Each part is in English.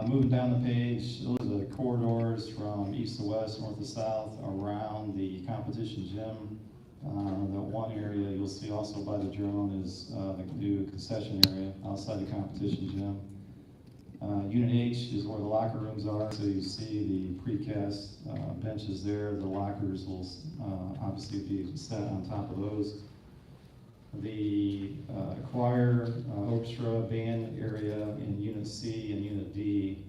Moving down the page, those are the corridors from east to west, north to south, around the competition gym. That one area you'll see also by the drone is the new concession area outside the competition gym. Unit H is where the locker rooms are, so you see the precast benches there. The lockers will obviously be set on top of those. The choir, orchestra, band area in Unit C and Unit D,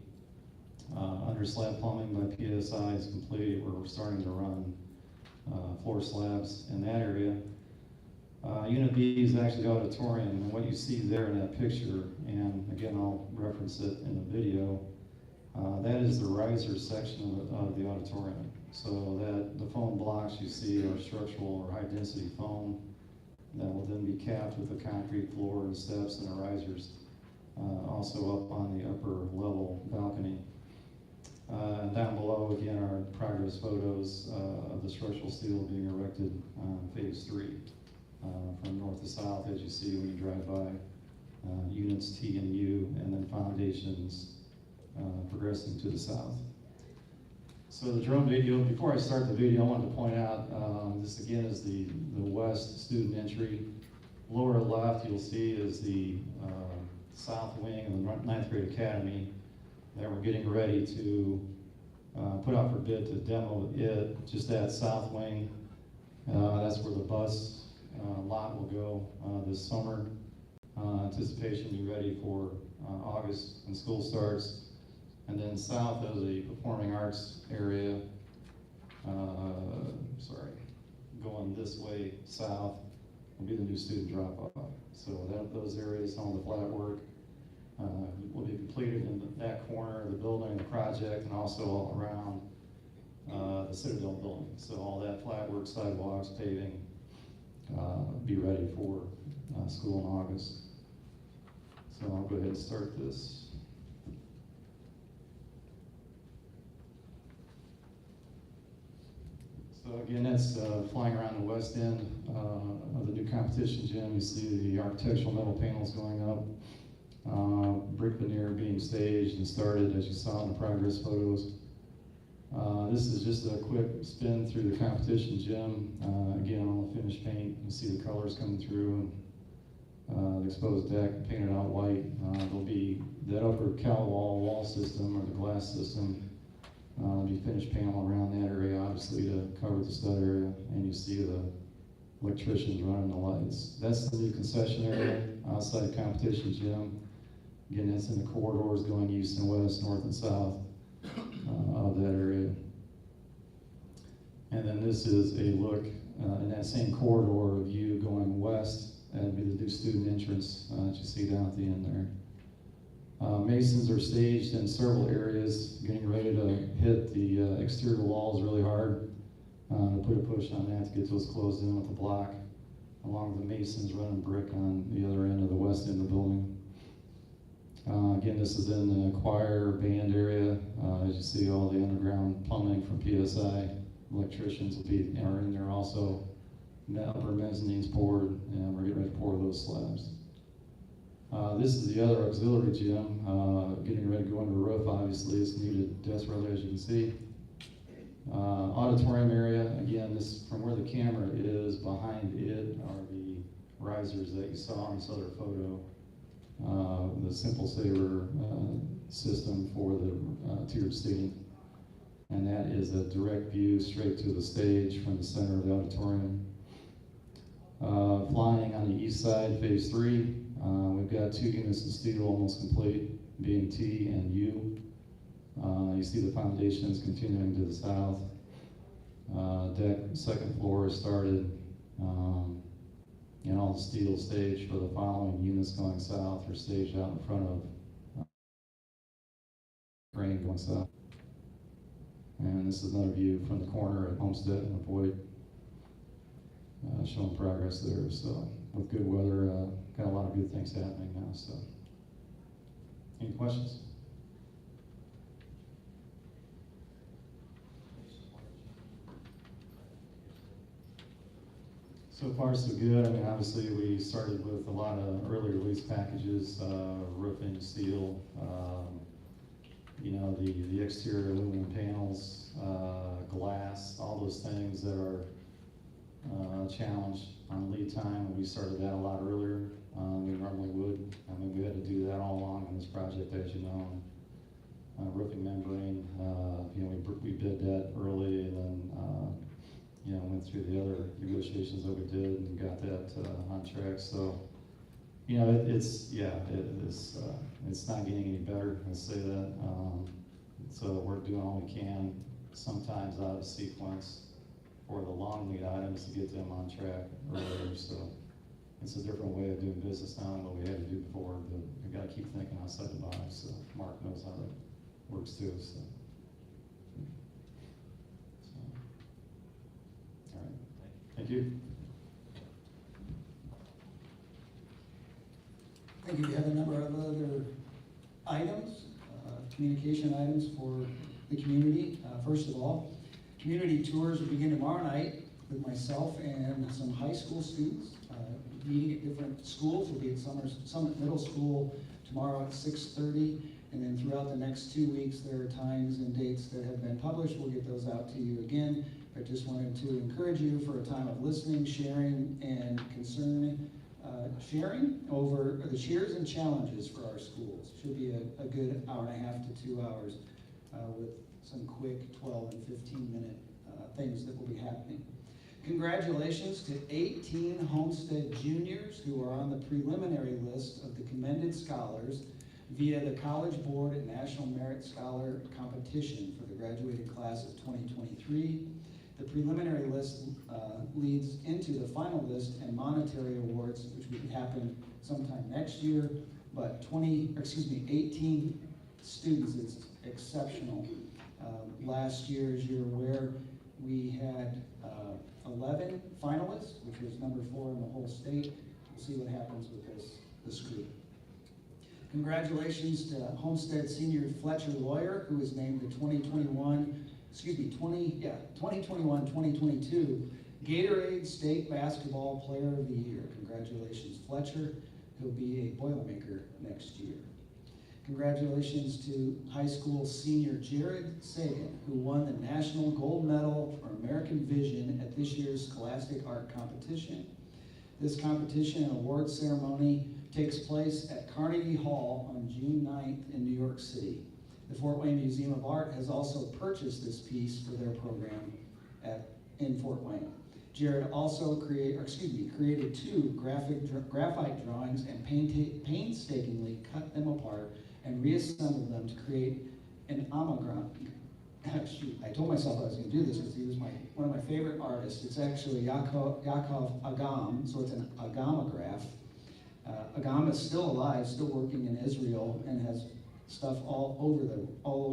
under slab plumbing by PSI is complete. We're starting to run floor slabs in that area. Unit B is actually the auditorium, and what you see there in that picture, and again I'll reference it in the video, that is the riser section of the auditorium. So that the foam blocks you see are structural or high density foam that will then be capped with a concrete floor and steps and the risers, also up on the upper level balcony. And down below again are progress photos of the structural steel being erected on phase 3. From north to south, as you see when you drive by, units T and U, and then foundations progressing to the south. So the drone video, before I start the video, I wanted to point out, this again is the west student entry. Lower left, you'll see is the south wing of the 9th grade academy that we're getting ready to put out for bid to demo it, just that south wing. That's where the bus lot will go this summer. Anticipation be ready for August when school starts. And then south of the performing arts area, going this way south will be the new student drop-off. So those areas, some of the flat work will be completed in that corner of the building, the project, and also all around the Citadel building. So all that flat work, sidewalks, paving, be ready for school in August. So I'll go ahead and start this. So again, that's flying around the west end of the new competition gym. You see the architectural metal panels going up, brick veneer being staged and started, as you saw in the progress photos. This is just a quick spin through the competition gym. Again, on the finished paint, you see the colors coming through, and the exposed deck painted out white. There'll be that upper cowl wall system, or the glass system. There'll be finished panel around that area, obviously, to cover the stud area, and you see the electricians running the lights. That's the new concession area outside the competition gym. Again, that's in the corridors going east and west, north and south of that area. And then this is a look in that same corridor of you going west. That'd be the new student entrance that you see down at the end there. Masons are staged in several areas, getting ready to hit the exterior walls really hard, to put a push on that to get those closed in with the block, along with the masons running brick on the other end of the west end of the building. Again, this is in the choir band area. As you see, all the underground plumbing from PSI. Electricians will be are in there also. The upper mezzanine's poured, and we're getting ready to pour those slabs. This is the other auxiliary gym, getting ready to go under the roof. Obviously, it's needed desperately, as you can see. Auditorium area, again, this from where the camera is, behind it are the risers that you saw in this other photo. The Simple Saver system for the tiered seating. And that is a direct view straight to the stage from the center of the auditorium. Flying on the east side, phase 3. We've got 2 units of steel almost complete, being T and U. You see the foundations continuing to the south. Deck, second floor is started. And all the steel staged for the following units going south are staged out in front of crane going south. And this is another view from the corner at Homestead and Avoid, showing progress there. So with good weather, got a lot of good things happening now. So, any questions? So far, so good. I mean, obviously, we started with a lot of early release packages, roofing, steel, know, the exterior aluminum panels, glass, all those things that are challenged on lead time. We started that a lot earlier than we normally would. I mean, we had to do that all along on this project, as you know. Roofing membrane, you know, we bid that early, and then you know, went through the other negotiations that we did and got that on track. So, you know, it's not getting any better. Let's say that. So we're doing all we can, sometimes out of sequence, for the long lead items to get them on track earlier. So it's a different way of doing business now than what we had to do before. But we got to keep thinking outside the box. So Mark knows how that works too. So. All right. Thank you. Thank you. We have a number of other items, communication items for the community. First of all, community tours will begin tomorrow night with myself and some high school students meeting at different schools. We'll be at Summit Middle School tomorrow at 6:30, and then throughout the next 2 weeks there are times and dates that have been published. We'll get those out to you again. I just wanted to encourage you for a time of listening, sharing, and concern. Sharing over the cheers and challenges for our schools. Should be a good hour and a half to 2 hours with some quick 12 and 15-minute things that will be happening. Congratulations to 18 Homestead juniors who are on the preliminary list of the commended scholars via the College Board and National Merit Scholar Competition for the graduating class of 2023. The preliminary list leads into the final list and monetary awards, which would happen sometime next year. But 18 students is exceptional. Last year, as you're aware, we had 11 finalists, which was number 4 in the whole state. We'll see what happens with this group. Congratulations to Homestead senior Fletcher Lawyer, who was named the 2021-2022 Gatorade State Basketball Player of the Year. Congratulations, Fletcher. He'll be a Boilermaker next year. Congratulations to high school senior Jared Sagan, who won the National Gold Medal for American Vision at this year's Scholastic Art Competition. This competition and award ceremony takes place at Carnegie Hall on June 9th in New York City. The Fort Wayne Museum of Art has also purchased this piece for their program in Fort Wayne. Jared also created 2 graphite drawings and painstakingly cut them apart and reassembled them to create an amogram. I told myself I was going to do this because he was one of my favorite artists. It's actually Yaakov Agam, so it's an agamograph. Agam is still alive, still working in Israel, and has stuff all over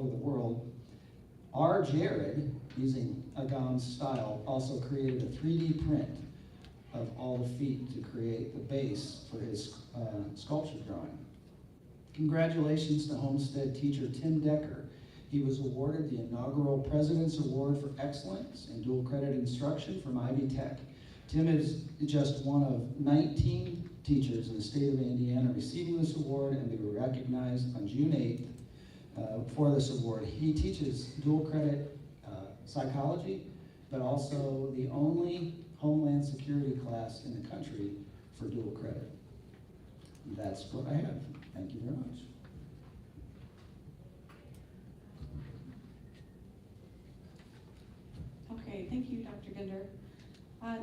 the world. R. Jared, using Agam's style, also created a 3D print of all the feet to create the base for his sculpture drawing. Congratulations to Homestead teacher Tim Decker. He was awarded the inaugural President's Award for Excellence in Dual Credit Instruction from Ivy Tech. Tim is just one of 19 teachers in the state of Indiana receiving this award, and they were recognized on June 8th for this award. He teaches dual credit psychology, but also the only Homeland Security class in the country for dual credit. That's what I have. Thank you very much. Okay, thank you, Dr. Ginder.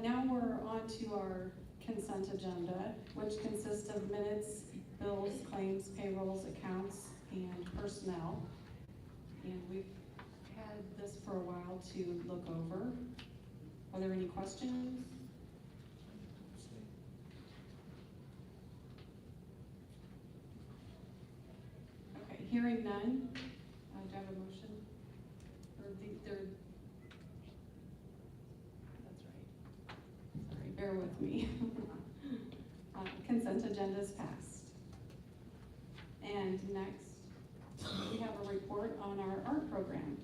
Now we're on to our consent agenda, which consists of minutes, bills, claims, payrolls, accounts, and personnel. And we've had this for a while to look over. Are there any questions? Okay, hearing none. Do I have a motion? That's right. Sorry, bear with me. Consent agenda is passed. And next, we have a report on our art program.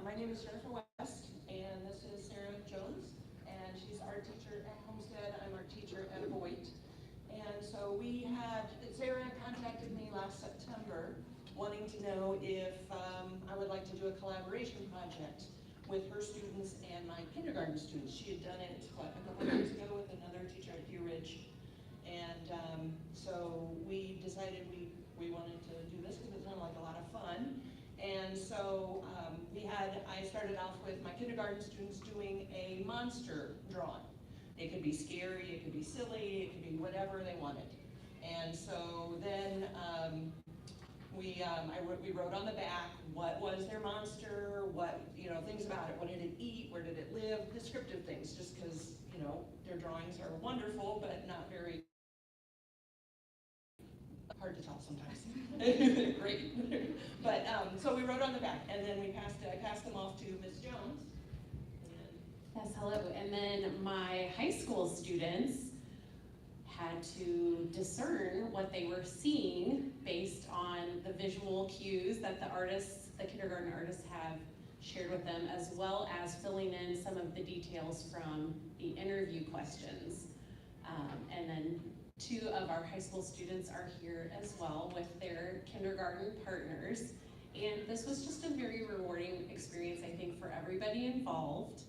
My name is Jennifer West, and this is Sarah Jones, and she's our teacher at Homestead. I'm our teacher at Beloit. And so Sarah contacted me last September wanting to know if I would like to do a collaboration project with her students and my kindergarten students. She had done it, a couple of years ago with another teacher at Deer Ridge. And so we decided we wanted to do this because it sounded like a lot of fun. And so I started off with my kindergarten students doing a monster drawing. It could be scary, it could be silly, it could be whatever they wanted. And so then we wrote on the back what was their monster, things about it. What did it eat? Where did it live? Descriptive things, just because their drawings are wonderful, but not very hard to tell sometimes. Great. But so we wrote on the back, and then I passed them off to Ms. Jones. Yes, hello. And then my high school students had to discern what they were seeing based on the visual cues that the kindergarten artists have shared with them, as well as filling in some of the details from the interview questions. And then 2 of our high school students are here as well with their kindergarten partners. And this was just a very rewarding experience, I think, for everybody involved.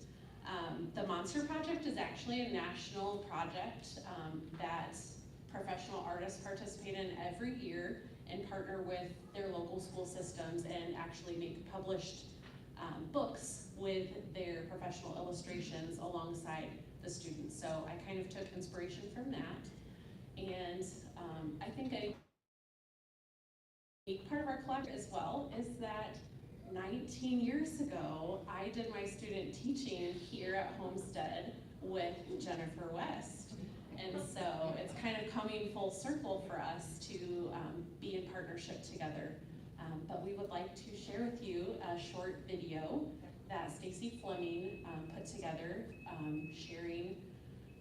The Monster Project is actually a national project that professional artists participate in every year and partner with their local school systems and actually make published books with their professional illustrations alongside the students. So I kind of took inspiration from that. And I think a part of our collaboration as well is that 19 years ago, I did my student teaching here at Homestead with Jennifer West. And so it's kind of coming full circle for us to be in partnership together. But we would like to share with you a short video that Stacy Fleming put together, sharing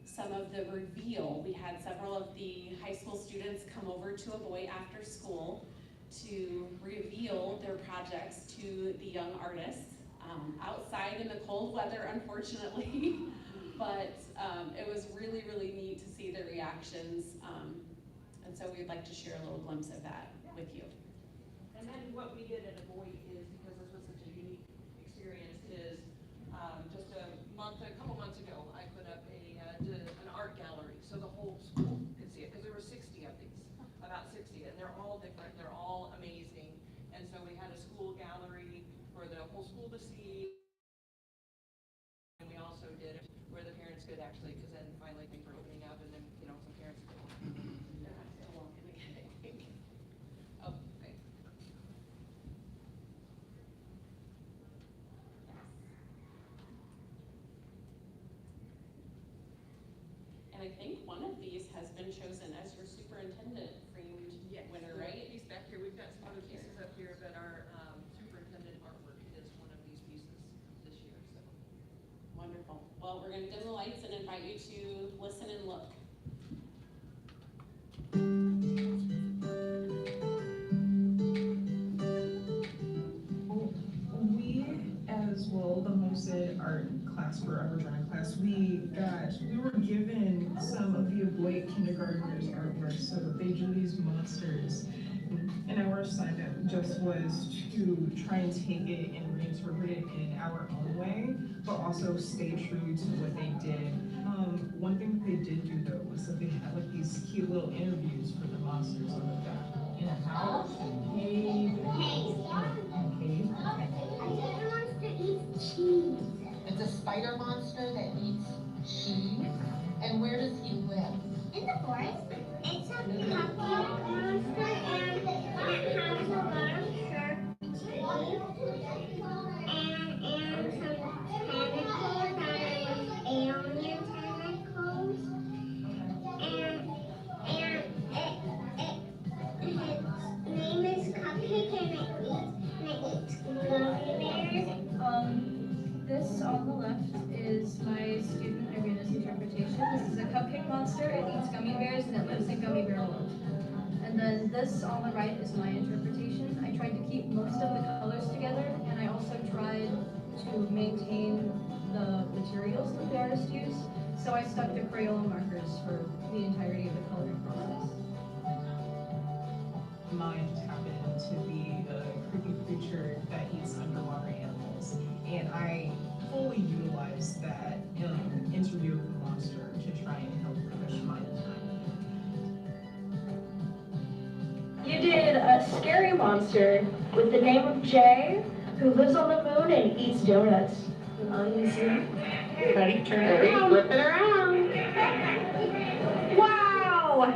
some of the reveal. We had several of the high school students come over to Beloit after school to reveal their projects to the young artists outside in the cold weather, unfortunately. But it was really, really neat to see their reactions. And so we'd like to share a little glimpse of that with you. And then what we did at Beloit is, because this was such a unique experience, is just a couple months ago, I put up an art gallery so the whole school could see it, because there were 60 of these, about 60, and they're all different, they're all amazing. And so we had a school gallery for the whole school to see, and we also did it where the parents could actually, because then finally things were opening up, and then some parents could walk in again, I think. Oh, okay. And I think one of these has been chosen as your superintendent framed winner, right? He's back here. We've got some other pieces up here, but our superintendent artwork is one of these pieces this year. So Wonderful. Well, we're going to dim the lights and invite you to listen and look. We, as well, the Homestead Art class for our drawing class, we were given some of the Beloit kindergartners artwork, so they drew these monsters. And our assignment just was to try and take it and reinterpret it in our own way, but also stay true to what they did. One thing that they did do though was that they had like these cute little interviews for the monsters on the back. In a house, in a cave, Cheese. It's a spider monster that eats cheese. And where does he live? In the forest. It's a cupcake monster and it has a lot of sharp teeth and some tentacles that are alien tentacles. And its name is Cupcake and it eats gummy bears. This on the left is my student Irina's interpretation. This is a cupcake monster. It eats gummy bears and it lives in gummy bear world. And then this on the right is my interpretation. I tried to keep most of the colors together, and I also tried artist used. So I stuck to Crayola markers for the entirety of the coloring process. Mine just happened to be a creepy creature that eats underwater animals, and I fully utilized that interview with the monster to try and help push mine time. You did a scary monster with the name of Jay, who lives on the moon and eats donuts. Easy. Ready? Turn it around. Flip it around. Wow!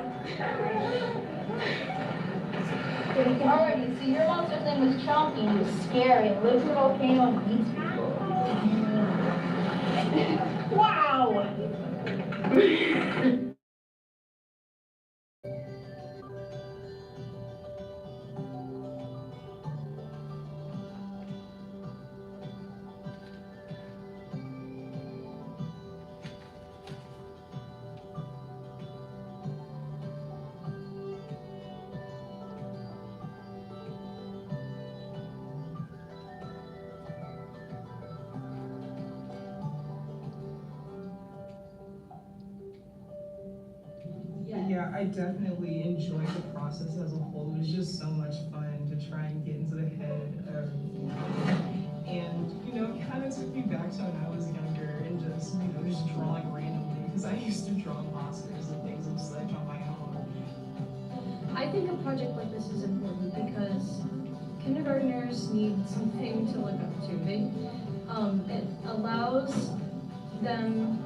Alrighty, so your monster's name was Chunky and he was scary and lives in a volcano and eats people. Wow! Yeah, I definitely enjoyed the process as a whole. It was just so much fun to try and get into the head of and it kind of took me back to when I was younger and just drawing randomly because I used to draw monsters and things and such on my own. I think a project like this is important because kindergartners need something to look up to. It allows them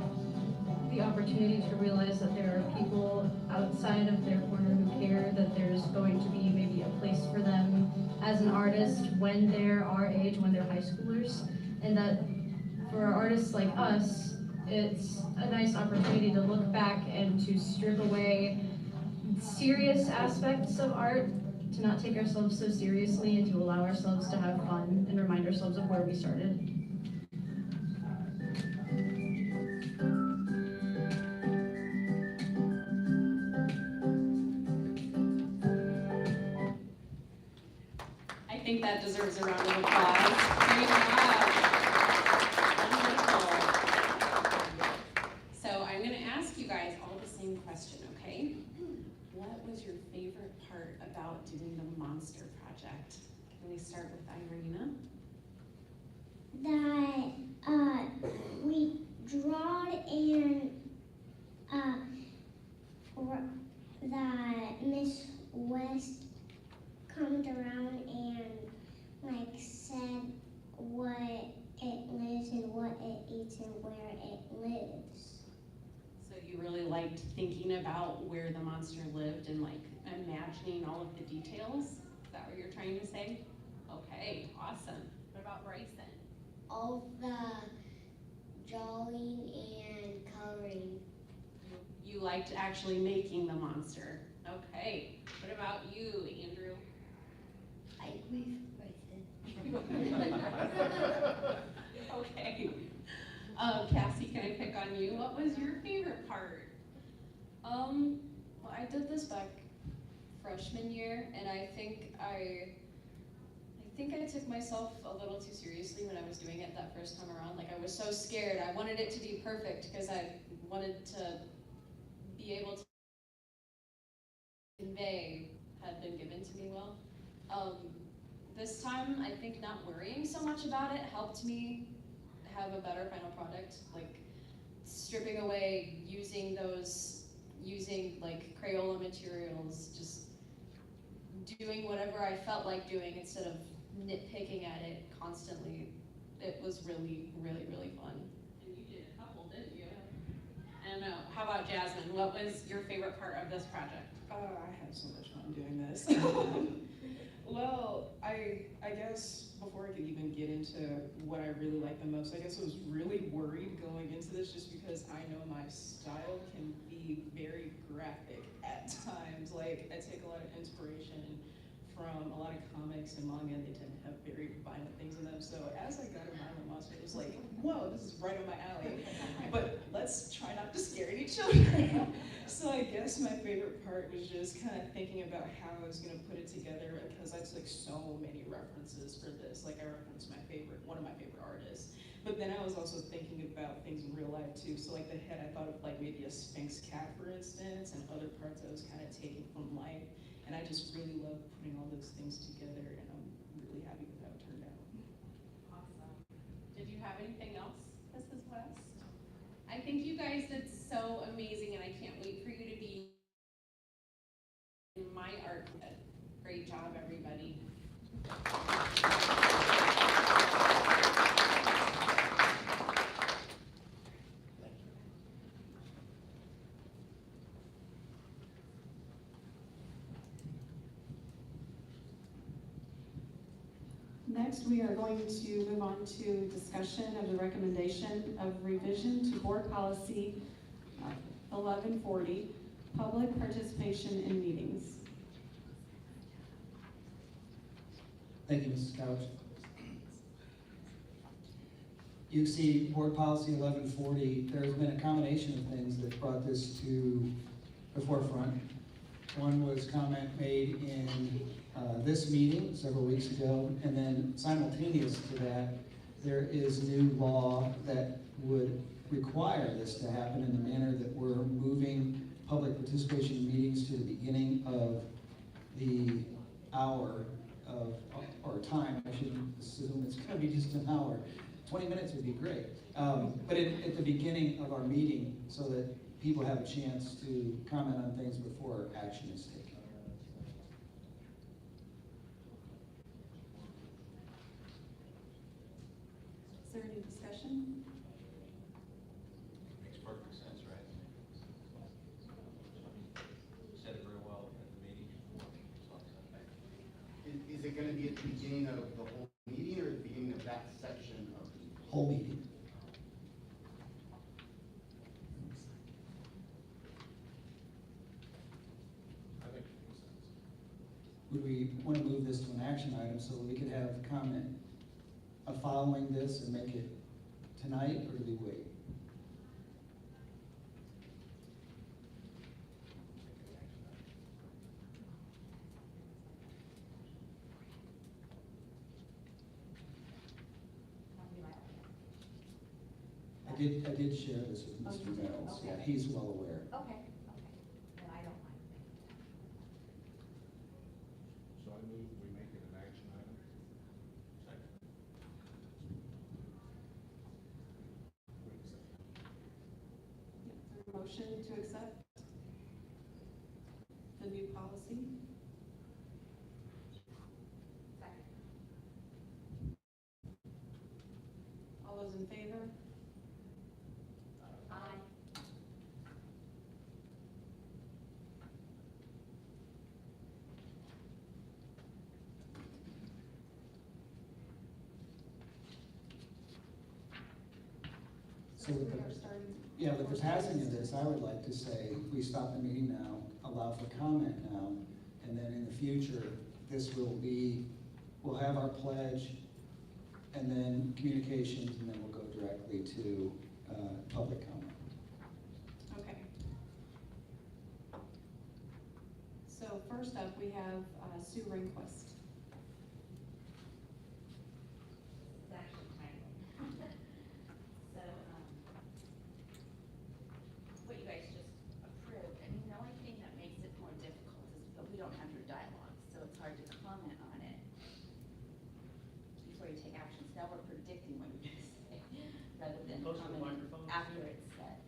the opportunity to realize that there are people outside of their corner who care, that there's going to be maybe a place for them as an artist when they're our age, when they're high schoolers, and that for artists like us, it's a nice opportunity to look back and to strip away serious aspects of art, to not take ourselves so seriously and to allow ourselves to have fun and remind ourselves of where we started. I think that deserves a round of applause. Great job. Wonderful. So I'm going to ask you guys all the same question, okay? What was your favorite part about doing the monster project? Can we start with Irina? That we drawed and that Miss West comes around and said what it lives and what it eats and where it lives. So you really liked thinking about where the monster lived and imagining all of the details? Is that what you're trying to say? Okay, awesome. What about Bryson? All the drawing and coloring. You liked actually making the monster. Okay. What about you, Andrew? I agree with Bryson. Okay. Cassie, can I pick on you? What was your favorite part? Well, I did this back freshman year, and I think I took myself a little too seriously when I was doing it that first time around. I was so scared. I wanted it to be perfect because I wanted to be able to convey had been given to me well. This time, I think not worrying so much about it helped me have a better final product. Stripping away, using Crayola materials, just doing whatever I felt like doing instead of nitpicking at it constantly. It was really, really, really fun. And you did a couple, didn't you? And how about Jasmine? What was your favorite part of this project? I had so much fun doing this. Well, I guess before I could even get into what I really like the most, I guess I was really worried going into this just because I know my style can be very graphic at times. I take a lot of inspiration from a lot of comics and manga, and they tend to have very violent things in them. So as I got a violent monster, it was like, whoa, this is right up my alley. But let's try not to scare any children. So I guess my favorite part was just kind of thinking about how I was going to put it together, because I took so many references for this. I referenced one of my favorite artists. But then I was also thinking about things in real life too. So like the head, I thought of like maybe a Sphinx cat, for instance, and other parts I was kind of taking from life. And I just really love putting all those things together, and I'm really happy with how it turned out. Awesome. Did you have anything else, Mrs. West? I think you guys did so amazing, and I can't wait for you to be in my art club. Great job, everybody. Next, we are going to move on to discussion of the recommendation of revision to board policy 1140, public participation in meetings. Thank you, Mrs. Couch. You see board policy 1140, there's been a combination of things that brought this to the forefront. One was comment made in this meeting several weeks ago, and then simultaneous to that, there is new law that would require this to happen in the manner that we're moving public participation in meetings to the beginning of the hour of, or time, I should assume it's gonna be just an hour. 20 minutes would be great. But at the beginning of our meeting, so that people have a chance to comment on things before action is taken. Is there any discussion? Makes perfect sense, right? You said it very well at the meeting before. Is it going to be at the beginning of the whole meeting or at the beginning of that section of the meeting? Whole meeting. I think it makes sense. Would we want to move this to an action item so that we could have comment following this and make it tonight, or do we wait? I did share this with Mr. Mills. Okay. Yeah, he's well aware. Okay, then I don't mind. So I move we make it an action item. Second. Motion to accept the new policy? Second. All those in favor? Aye. So with We the, are starting. yeah, with the passing of this, I would like to say, we stop the meeting now, allow for comment now, and then in the future, this will be, we'll have our pledge, and then communications, and then we'll go directly to public comment. Okay. So first up, we have Sue Rehnquist. It's actually timely. So, what you guys just approved, I mean, the only thing that makes it more difficult is that we don't have your dialogue, so it's hard to comment on it before you take action. So now we're predicting what you're gonna say, rather than Close to the commenting microphone. after it's said.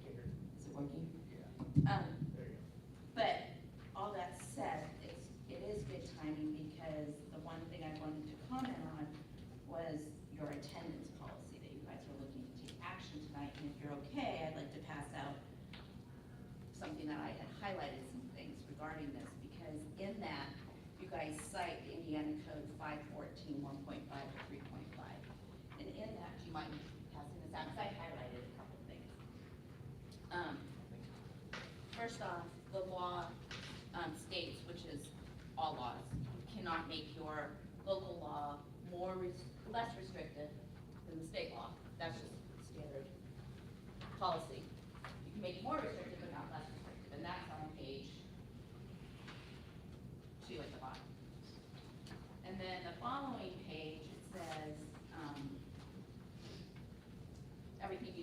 Is it working? Yeah. There you go. But all that said, it is good timing because the one thing I wanted to comment on was your attendance policy that you guys are looking to take action tonight. And if you're okay, I'd like to pass out something that I had highlighted some things regarding this, because in that, you guys cite the Indiana Code 514, 1.5 to 3.5. And in that, do you mind passing this out? Because I highlighted a couple things. First off, the law states, which is all laws, you cannot make your local law less restrictive than the state law. That's just standard policy. You can make it more restrictive, but not less restrictive, and that's on page 2 at the bottom. And then the following page, it says,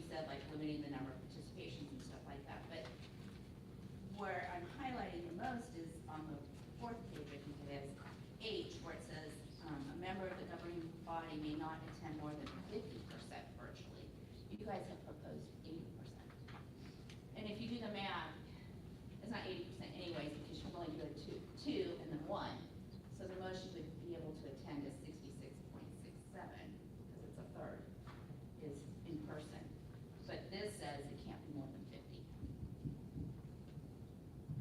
said, like limiting the number of participations and stuff like that, but where I'm highlighting the most is on the fourth page, I think it is, H, where it says, a member of the governing body may not attend more than 50% virtually. You guys have proposed 80%. And if you do the math, it's not 80% anyways, because you can only do it two and then one. So the most you would be able to attend is 66.67, because it's a third, is in person. But this says it can't be more than 50.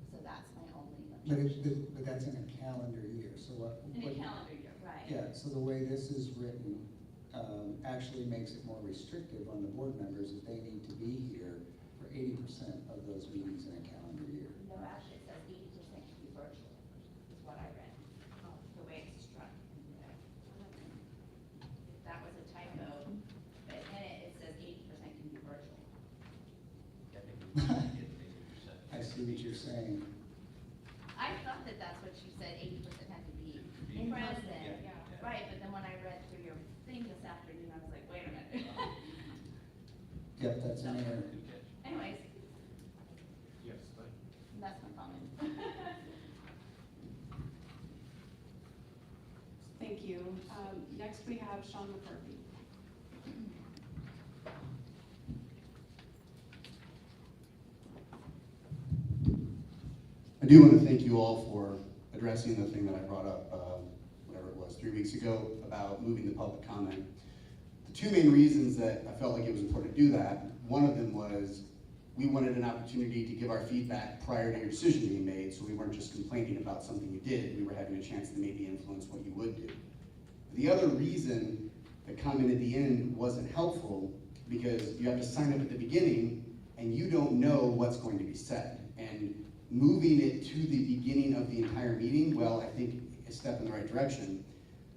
So that's my only. But that's in a calendar year, so what? In a calendar year, right. Yeah, so the way this is written actually makes it more restrictive on the board members if they need to be here for 80% of those meetings in a calendar year. No, actually it says 80% can be virtual, is what I read, the way it's struck. That was a typo, but in it says 80% can be virtual. I see what you're saying. I thought that that's what you said, 80% had to be present. Yeah. Right, but then when I read through your thing this afternoon, I was like, wait a minute. Yep, that's an error. Anyways, Yes, thank you. that's my comment. Thank you. Next we have Sean McCarthy. I do want to thank you all for addressing the thing that I brought up, whatever it was, 3 weeks ago, about moving the public comment. The two main reasons that I felt like it was important to do that, one of them was we wanted an opportunity to give our feedback prior to your decision being made, so we weren't just complaining about something you did, we were having a chance to maybe influence what you would do. The other reason the comment at the end wasn't helpful, because you have to sign up at the beginning and you don't know what's going to be said. And moving it to the beginning of the entire meeting, well, I think a step in the right direction.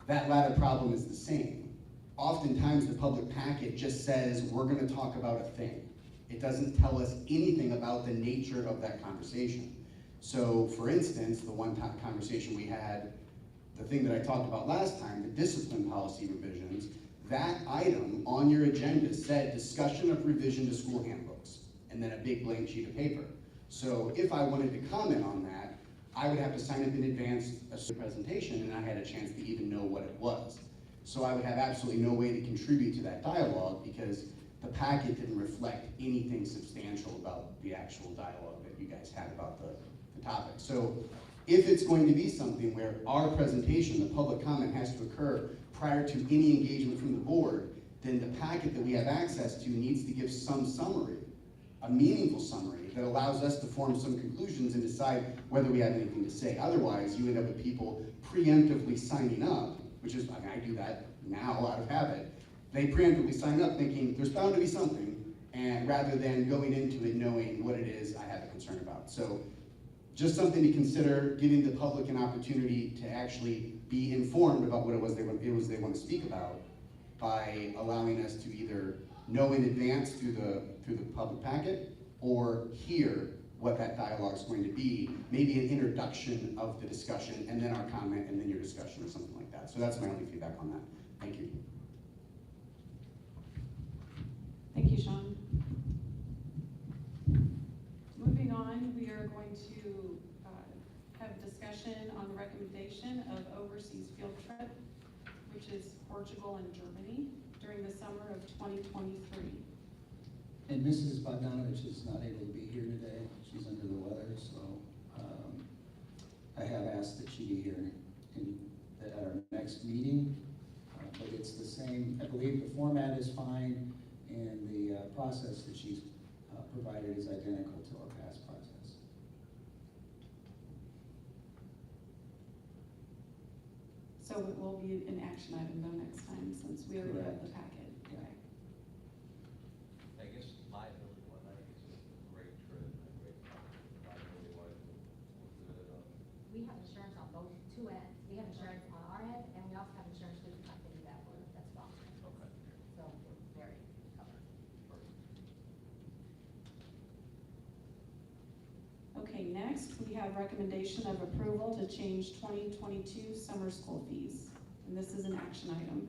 That latter problem is the same. Oftentimes the public packet just says, we're gonna talk about a thing. It doesn't tell us anything about the nature of that conversation. So for instance, the one conversation we had, the thing that I talked about last time, the discipline policy revisions, that item on your agenda said discussion of revision to school handbooks, and then a big blank sheet of paper. So if I wanted to comment on that, I would have to sign up in advance a presentation, and I had a chance to even know what it was. So I would have absolutely no way to contribute to that dialogue, because the packet didn't reflect anything substantial about the actual dialogue that you guys had about the topic. So if it's going to be something where our presentation, the public comment, has to occur prior to any engagement from the board, then the packet that we have access to needs to give some summary, a meaningful summary that allows us to form some conclusions and decide whether we have anything to say. Otherwise, you end up with people preemptively signing up, which is, I mean, I do that now out of habit. They preemptively sign up thinking there's bound to be something, and rather than going into it knowing what it is I have a concern about. So just something to consider, giving the public an opportunity to actually be informed about what it was they want to speak about, by allowing us to either know in advance through the public packet, or hear what that dialogue is going to be, maybe an introduction of the discussion, and then our comment, and then your discussion, or something like that. So that's my only feedback on that. Thank you. Thank you, Sean. Moving on, we are going to have a discussion on the recommendation of overseas field trip, which is Portugal and Germany, during the summer of 2023. And Mrs. Bogdanovich is not able to be here today. She's under the weather, so I have asked that she be here at our next meeting. But it's the same, I believe the format is fine, and the process that she's provided is identical to our past process. So it will be an action item though next time, since we already have the packet. Yeah. I guess my only one, I think it's a great trip, a great conference. My only one was good. We have insurance on both two ends. We have insurance on our end, and we also have insurance through the company that's sponsoring. Okay. So we're very covered. Okay, next we have recommendation of approval to change 2022 summer school fees. And this is an action item.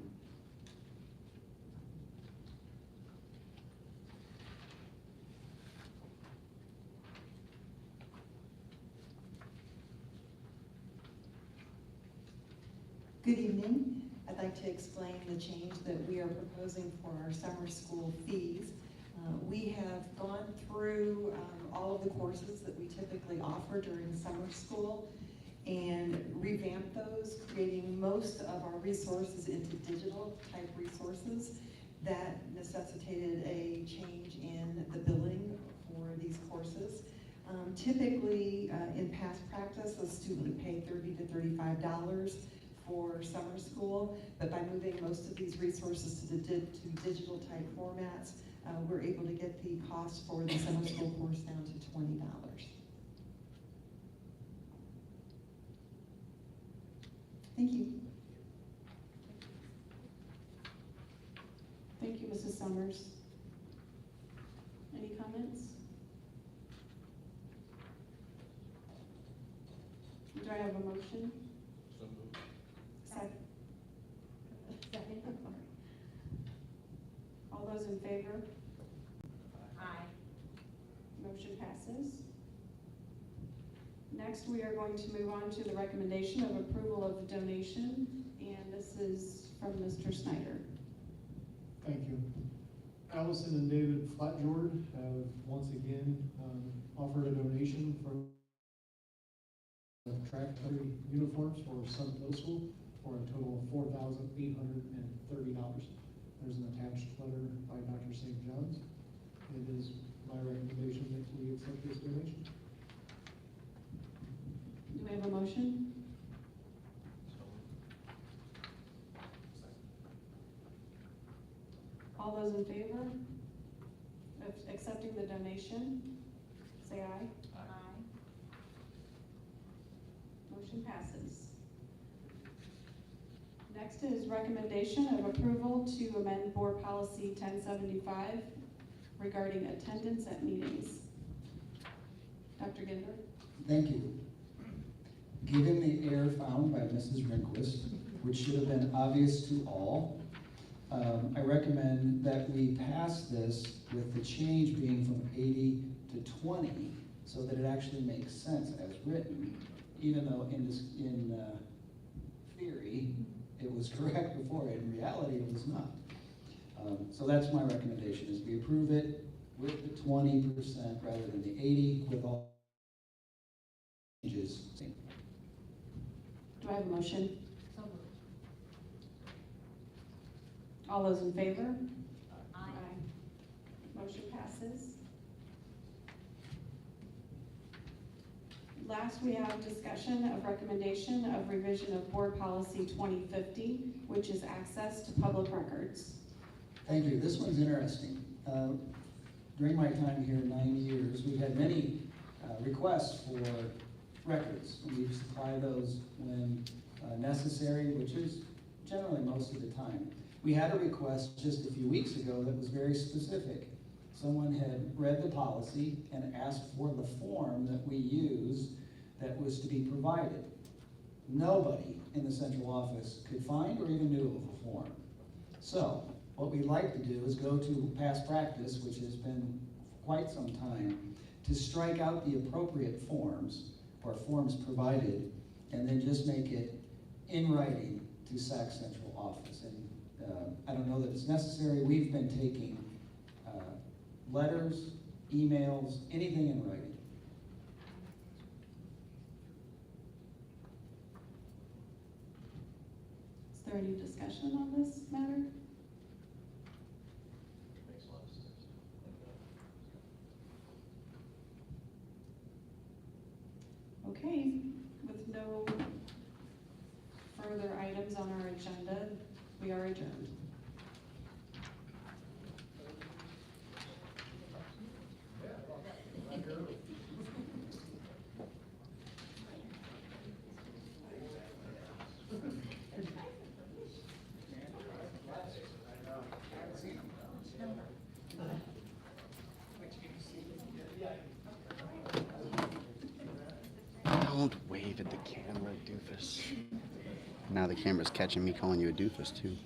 Good evening. I'd like to explain the change that we are proposing for our summer school fees. We have gone through all of the courses that we typically offer during summer school and revamped those, creating most of our resources into digital type resources. That necessitated a change in the billing for these courses. Typically, in past practice, a student would pay $30 to $35 for summer school, but by moving most of these resources to digital type formats, we're able to get the cost for the summer school course down to $20. Thank you. Thank you, Mrs. Summers. Any comments? Do I have a motion? So moved. Second. Second. All those in favor? Aye. Motion passes. Next, we are going to move on to the recommendation of approval of the donation, and this is from Mr. Snyder. Thank you. Allison and David Flatjord have once again offered a donation for track uniforms for Summit Middle School for a total of $4,830. There's an attached letter by Dr. St. John's. It is my recommendation that we accept this donation. Do we have a motion? All those in favor of accepting the donation, say aye. Aye. Motion passes. Next is recommendation of approval to amend board policy 1075 regarding attendance at meetings. Dr. Ginder? Thank you. Given the error found by Mrs. Rehnquist, which should have been obvious to all, I recommend that we pass this with the change being from 80 to 20 so that it actually makes sense as written, even though in theory it was correct before. In reality, it was not. So that's my recommendation, is we approve it with the 20% rather than the 80 with all changes. Do I have a motion? So moved. All those in favor? Aye. Motion passes. Last, we have discussion of recommendation of revision of board policy 2050, which is access to public records. Thank you. This one's interesting. During my time here, 9 years, we've had many requests for records. We supply those when necessary, which is generally most of the time. We had a request just a few weeks ago that was very specific. Someone had read the policy and asked for the form that we use that was to be provided. Nobody in the central office could find or even knew of a form. So what we'd like to do is go to past practice, which has been quite some time, to strike out the appropriate forms or forms provided and then just make it in writing to SACS central office. And I don't know that it's necessary. We've been taking letters, emails, anything in writing. Is there any discussion on this matter? Makes a lot of sense. Okay, with no further items on our agenda, we are adjourned. Don't wave at the camera, doofus. Now the camera's catching me calling you a doofus, too.